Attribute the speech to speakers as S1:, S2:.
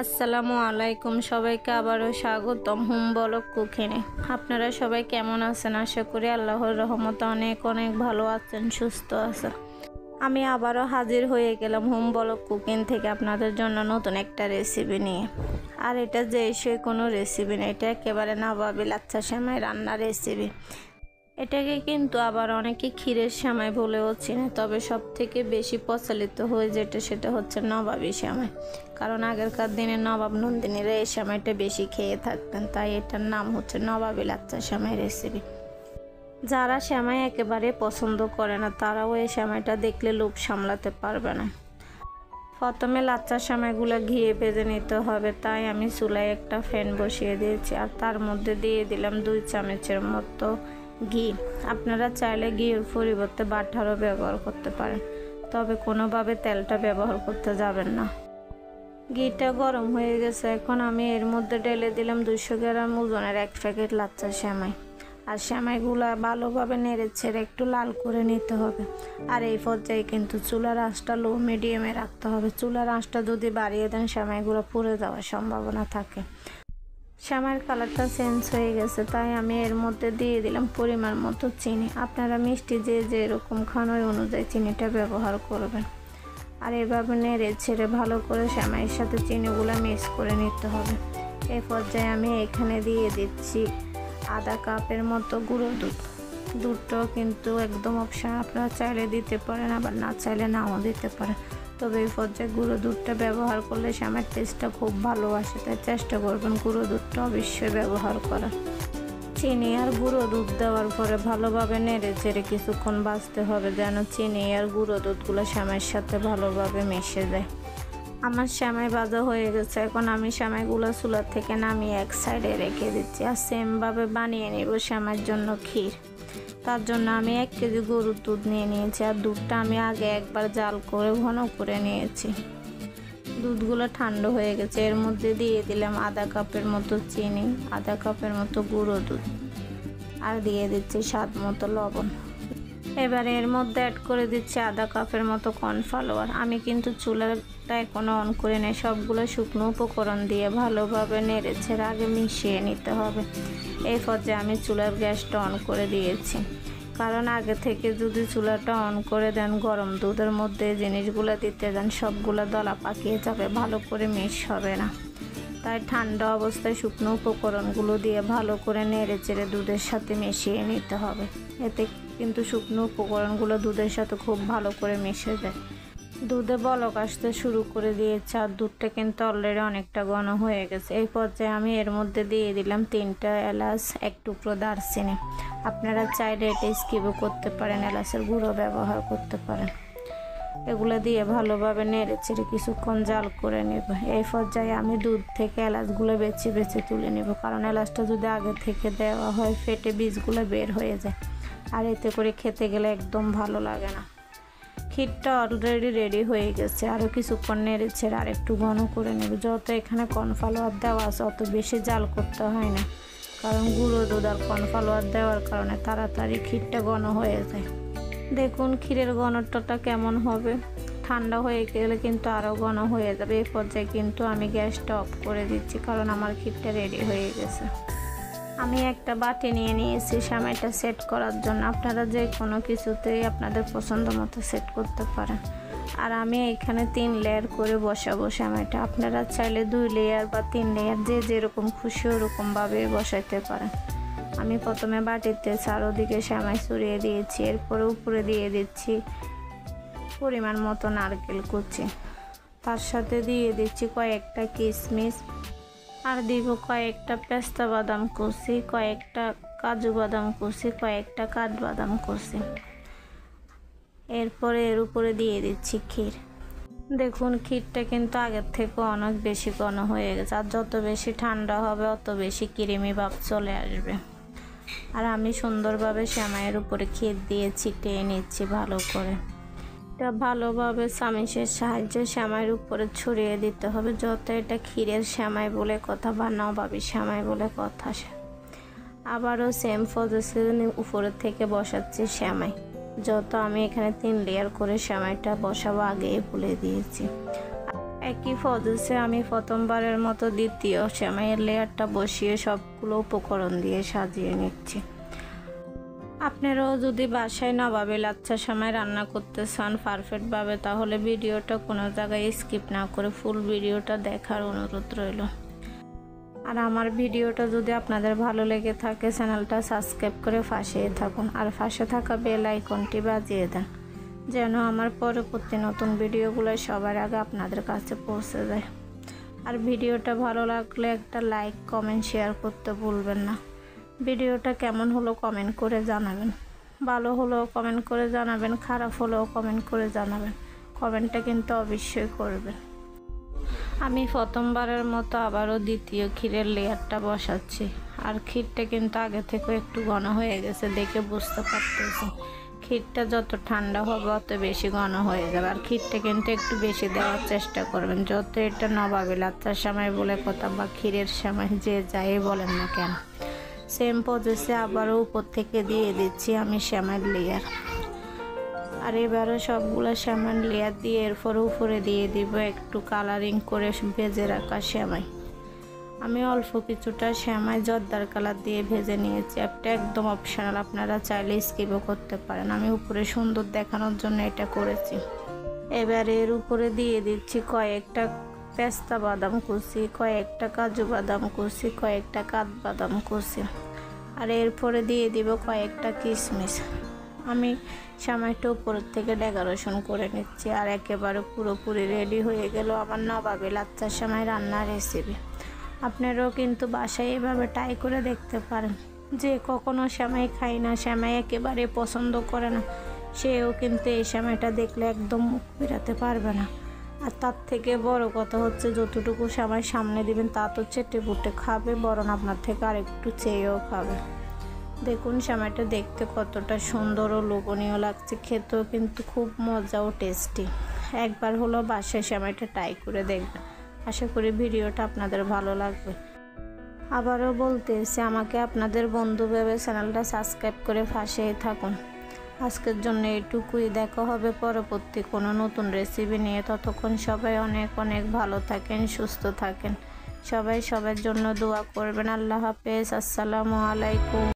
S1: আসসালামু আলাইকুম, সবাইকে আবারও স্বাগতম হোম ব্লগ কুকিংয়ে। আপনারা সবাই কেমন আছেন? আশা করি আল্লাহর রহমতে অনেক অনেক ভালো আছেন, সুস্থ আছেন। আমি আবারও হাজির হয়ে গেলাম হোম ব্লগ কুকিং থেকে আপনাদের জন্য নতুন একটা রেসিপি নিয়ে। আর এটা যে সে কোনো রেসিপি না, এটা একেবারে নবাবী লাচ্ছা সেমাই রান্নার রেসিপি। এটাকে কিন্তু আবার অনেকে ক্ষীরের সেমাই বলেও চিনে, তবে সব থেকে বেশি প্রচলিত হয়ে সেটা হচ্ছে নবাবী সেমাই। কারণ আগেরকার দিনে নবাব নন্দিনীরা এই সেমাইটা বেশি খেয়ে থাকতেন, তাই এটার নাম হচ্ছে নবাবী লাচ্ছা সেমাই রেসিপি। যারা সেমাই একেবারে পছন্দ করে না তারাও এই সেমাইটা দেখলে লোভ সামলাতে পারবে না। প্রথমে লাচ্চা সেমাইগুলো ঘিয়ে ভেজে নিতে হবে, তাই আমি চুলায় একটা ফ্যান বসিয়ে দিয়েছি আর তার মধ্যে দিয়ে দিলাম 2 চামচের মতো ঘি। আপনারা চাইলে ঘিয়ের পরিবর্তে বাটারও ব্যবহার করতে পারেন, তবে কোনোভাবে তেলটা ব্যবহার করতে যাবেন না। ঘিটা গরম হয়ে গেছে, এখন আমি এর মধ্যে ঢেলে দিলাম 200 গ্রাম ওজনের 1 প্যাকেট লাচ্চা সেমাই। আর সেমাইগুলো ভালোভাবে নেড়ে ছেড়ে একটু লাল করে নিতে হবে। আর এই পর্যায়ে কিন্তু চুলার আঁচটা লো মিডিয়ামে রাখতে হবে। চুলার আঁচটা যদি বাড়িয়ে দেন সেমাইগুলো পুড়ে যাওয়ার সম্ভাবনা থাকে। সেমাইয়ের কালারটা চেঞ্জ হয়ে গেছে, তাই আমি এর মধ্যে দিয়ে দিলাম পরিমাণ মতো চিনি। আপনারা মিষ্টি যে যেরকম খান ওই অনুযায়ী চিনিটা ব্যবহার করবেন। আর এভাবে নেড়ে ছেড়ে ভালো করে সেমাইয়ের সাথে চিনিগুলো মিক্স করে নিতে হবে। এই পর্যায়ে আমি এখানে দিয়ে দিচ্ছি আধা কাপের মতো গুঁড়ো দুধ। দুধটাও কিন্তু একদম অপশন, আপনারা চাইলে দিতে পারেন, আবার না চাইলে নাও দিতে পারেন। তবে এই পর্যায়ে গুঁড়ো দুধটা ব্যবহার করলে সেমাইয়ের টেস্টটা খুব ভালো আসে, তাই চেষ্টা করবেন গুঁড়ো দুধটা অবশ্যই ব্যবহার করার। চিনি আর গুঁড়ো দুধ দেওয়ার পরে ভালোভাবে নেড়ে চেড়ে কিছুক্ষণ ভাজতে হবে, যেন চিনি আর গুঁড়ো দুধগুলো সেমাইয়ের সাথে ভালোভাবে মিশে যায়। আমার সেমাই ভাজা হয়ে গেছে, এখন আমি সেমাইগুলো চুলা থেকে নামিয়ে এক সাইডে রেখে দিচ্ছি। আর সেমভাবে বানিয়ে নেব সেমাইয়ের জন্য ক্ষীর। তার জন্য আমি 1 কেজি গরুর দুধ নিয়ে নিয়েছি, আর দুধটা আমি আগে একবার জাল করে ঘন করে নিয়েছি। দুধগুলো ঠান্ডা হয়ে গেছে, এর মধ্যে দিয়ে দিলাম আধা কাপের মতো চিনি, আধা কাপের মতো গুঁড়ো দুধ, আর দিয়ে দিচ্ছি স্বাদ মতো লবণ। এবারে এর মধ্যে অ্যাড করে দিচ্ছি আধা কাপের মতো কর্নফ্লাওয়ার। আমি কিন্তু চুলাটা এখনো অন করে নেই, সবগুলো শুকনো উপকরণ দিয়ে ভালোভাবে নেড়ে ছেড়ে আগে মিশিয়ে নিতে হবে। এই পর্যায়ে আমি চুলার গ্যাসটা অন করে দিয়েছি, কারণ আগে থেকে যদি চুলাটা অন করে দেন গরম দুধের মধ্যে এই জিনিসগুলো দিতে দেন সবগুলো দলা পাকিয়ে যাবে, ভালো করে মিশ হবে না। তাই ঠান্ডা অবস্থায় শুকনো উপকরণগুলো দিয়ে ভালো করে নেড়ে চেড়ে দুধের সাথে মিশিয়ে নিতে হবে। এতে কিন্তু শুকনো উপকরণগুলো দুধের সাথে খুব ভালো করে মিশে যায়। দুধে বলক আসতে শুরু করে দিয়েছে, আর দুধটা কিন্তু অলরেডি অনেকটা ঘন হয়ে গেছে। এই পর্যায়ে আমি এর মধ্যে দিয়ে দিলাম 3টা এলাচ, 1 টুকরো দারচিনি। আপনারা চাইলে এটা স্কিপও করতে পারেন, এলাচের গুঁড়ো ব্যবহার করতে পারেন। এগুলো দিয়ে ভালোভাবে নেড়ে চেড়ে কিছুক্ষণ জাল করে নেব। এই পর্যায়ে আমি দুধ থেকে এলাচগুলো বেছে বেছে তুলে নেব, কারণ এলাচটা যদি আগে থেকে দেওয়া হয় ফেটে বীজগুলো বের হয়ে যায়, আর এতে করে খেতে গেলে একদম ভালো লাগে না। ক্ষীরটা অলরেডি রেডি হয়ে গেছে, আরও কিছুক্ষণ নেড়ে ছেড়ে আর একটু ঘন করে নেব। যত এখানে কর্নফ্লাওয়ার দেওয়া আছে অত বেশি জাল করতে হয় না, কারণ গুঁড়ো দুধ আর কর্নফ্লাওয়ার দেওয়ার কারণে তাড়াতাড়ি ক্ষীরটা ঘন হয়ে যায়। দেখুন ক্ষীরের ঘনত্বটা কেমন হবে, ঠান্ডা হয়ে গেলে কিন্তু আরও ঘন হয়ে যাবে। এই পর্যায়ে কিন্তু আমি গ্যাসটা অফ করে দিচ্ছি, কারণ আমার ক্ষীরটা রেডি হয়ে গেছে। আমি একটা বাটি নিয়ে নিয়েছি সেমাইটা সেট করার জন্য। আপনারা যে কোনো কিছুতেই আপনাদের পছন্দ মতো সেট করতে পারেন। আর আমি এখানে 3 লেয়ার করে বসাবো সেমাইটা। আপনারা চাইলে 2 লেয়ার বা 3 লেয়ার যে যেরকম খুশি ওরকমভাবে বসাইতে পারেন। আমি প্রথমে বাটিতে চারোদিকে সেমাই ছড়িয়ে দিয়েছি, এরপরে উপরে দিয়ে দিচ্ছি পরিমাণ মতো নারকেল কুচি, তার সাথে দিয়ে দিচ্ছি কয়েকটা কিশমিশ, আর দিব কয়েকটা পেস্তা বাদাম কুচি, কয়েকটা কাজু বাদাম কুচি, কয়েকটা কাঠবাদাম কুচি। এরপরে এর উপরে দিয়ে দিচ্ছি ক্ষীর। দেখুন ক্ষীরটা কিন্তু আগের থেকে অনেক বেশি ঘন হয়ে গেছে, আর যত বেশি ঠান্ডা হবে অত বেশি ক্রিমি ভাব চলে আসবে। আর আমি সুন্দরভাবে সেমাইয়ের উপরে ক্ষীর দিয়ে ছিটিয়ে নিচ্ছি ভালো করে। এটা ভালোভাবে চামিচের সাহায্যে সেমাইয়ের উপরে ছড়িয়ে দিতে হবে, যত এটা ক্ষীরের সেমাই বলে কথা বা নবাবী সেমাই বলে কথা। আবারও সেম প্রসেসে উপরে থেকে বসাচ্ছি সেমাই। যত আমি এখানে 3 লেয়ার করে সেমাইটা বসাবো আগেই বলে দিয়েছি। একই প্রসেসে আমি প্রথমবারের মতো দ্বিতীয় সেমাইয়ের লেয়ারটা বসিয়ে সবগুলো উপকরণ দিয়ে সাজিয়ে নিচ্ছি। আপনারাও যদি বাসায় নবাবী লাচ্ছা সেমাই রান্না করতে চান পারফেক্টভাবে, তাহলে ভিডিওটা কোনো জায়গায় স্কিপ না করে ফুল ভিডিওটা দেখার অনুরোধ রইল। আর আমার ভিডিওটা যদি আপনাদের ভালো লেগে থাকে চ্যানেলটা সাবস্ক্রাইব করে পাশেই থাকুন, আর পাশে থাকা বেল আইকনটি বাজিয়ে দেন, যেন আমার পরবর্তী নতুন ভিডিওগুলো সবার আগে আপনাদের কাছে পৌঁছে যায়। আর ভিডিওটা ভালো লাগলে একটা লাইক কমেন্ট শেয়ার করতে ভুলবেন না। ভিডিওটা কেমন হলো কমেন্ট করে জানাবেন, ভালো হলেও কমেন্ট করে জানাবেন, খারাপ হলেও কমেন্ট করে জানাবেন। কমেন্টটা কিন্তু অবশ্যই করবেন। আমি প্রথমবারের মতো আবারও দ্বিতীয় ক্ষীরের লেয়ারটা বসাচ্ছি। আর ক্ষীরটা কিন্তু আগে থেকে একটু ঘন হয়ে গেছে, দেখে বুঝতে পারতেছি। ক্ষীরটা যত ঠান্ডা হবে অত বেশি ঘন হয়ে যাবে। আর ক্ষীরটা কিন্তু একটু বেশি দেওয়ার চেষ্টা করবেন, যত এটা নবাবী লাচ্ছার সেমাই বলে কথা বা ক্ষীরের সেমাই যে যাই বলেন না কেন। সেম প্রসেসে আবারও উপর থেকে দিয়ে দিচ্ছি আমি সেমাইয়ের লেয়ার। আর এবারও সবগুলো সেমাইয়ের লেয়ার দিয়ে এরপর উপরে দিয়ে দিব একটু কালারিং করে ভেজে রাখা সেমাই। আমি অল্প কিছুটা সেমাই জর্দার কালার দিয়ে ভেজে নিয়েছি। একটা একদম অপশনাল, আপনারা চাইলে স্কিপও করতে পারেন। আমি উপরে সুন্দর দেখানোর জন্য এটা করেছি। এবার এর উপরে দিয়ে দিচ্ছি কয়েকটা পেস্তা বাদাম কুচি, কয়েকটা কাজু বাদাম কুচি, কয়েকটা কাঠবাদাম কুচি, আর এরপরে দিয়ে দিব কয়েকটা কিশমিশ। আমি সেমাইটা উপরের থেকে ডেকোরেশন করে নিচ্ছি। আর একেবারে পুরোপুরি রেডি হয়ে গেল আমার নবাবী লাচ্ছা সেমাই রান্নার রেসিপি। আপনারাও কিন্তু বাসায় এভাবে ট্রাই করে দেখতে পারেন। যে কখনো সেমাই খায় না, সেমাই একেবারে পছন্দ করে না, সেও কিন্তু এই সেমাইটা দেখলে একদম মুখ ফেরাতে পারবে না। আর তার থেকে বড় কথা হচ্ছে যতটুকু সেমাই সামনে দিবেন তা তো চেটে পুটে খাবে, বরং আপনার থেকে আরেকটু চেয়েও খাবে। দেখুন সেমাইটা দেখতে কতটা সুন্দর ও লোভনীয় লাগছে, খেতেও কিন্তু খুব মজা ও টেস্টি। একবার হলো বাসায় সেমাইটা ট্রাই করে দেখবেন। আশা করি ভিডিওটা আপনাদের ভালো লাগবে। আবারও বলতেছি, আমাকে আপনাদের বন্ধু ভেবে চ্যানেলটা সাবস্ক্রাইব করে পাশেই থাকুন। আজকের জন্য এইটুকুই, দেখা হবে পরবর্তী কোনো নতুন রেসিপি নিয়ে। ততক্ষণ সবাই অনেক অনেক ভালো থাকেন, সুস্থ থাকেন। সবাই সবার জন্য দোয়া করবেন। আল্লাহ হাফেজ, আসসালামু আলাইকুম।